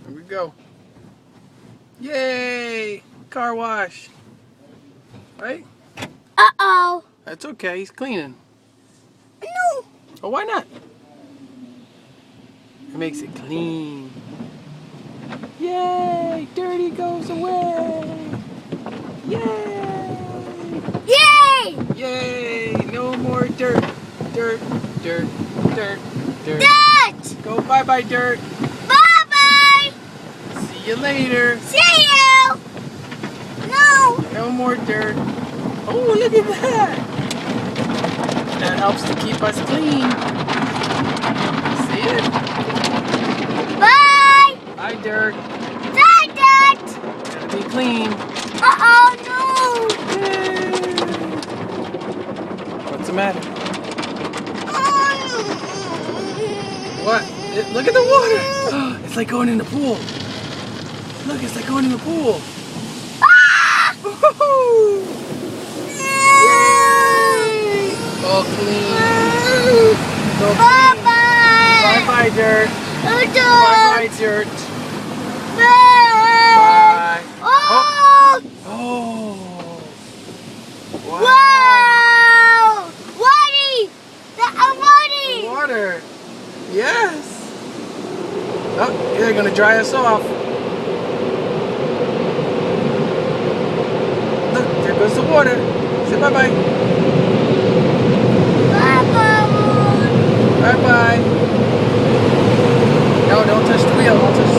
Here we go. Yay! Car wash. Right? Uh-oh. That's okay. He's cleaning. No. Oh, why not? It makes it clean. Yay! Dirty goes away. Yay! Yay! Yay! No more dirt. Dirt, dirt, dirt, dirt. Dirt! Go bye-bye, dirt. Bye-bye. See you later. See you. No. No more dirt. Oh, look at that. That helps to keep us clean. See it? Bye. Bye, dirt. Bye, Dad. Gotta be clean. Uh-oh, no. Yay. What's the matter? What? Look at the water. It's like going in the pool. Look, it's like going in the pool. Ah! Woohoo! Yay! All clean. So clean. Bye-bye. Bye-bye, dirt. Oh, Dad. Bye-bye, dirt. Bye. Bye. Oh. Oh. Wow. Wow. Woody. Woody. Water. Yes. Oh, they're gonna dry us off. Look, there goes the water. Say bye-bye. Bye-bye. Bye-bye. No, don't touch the wheel. Don't touch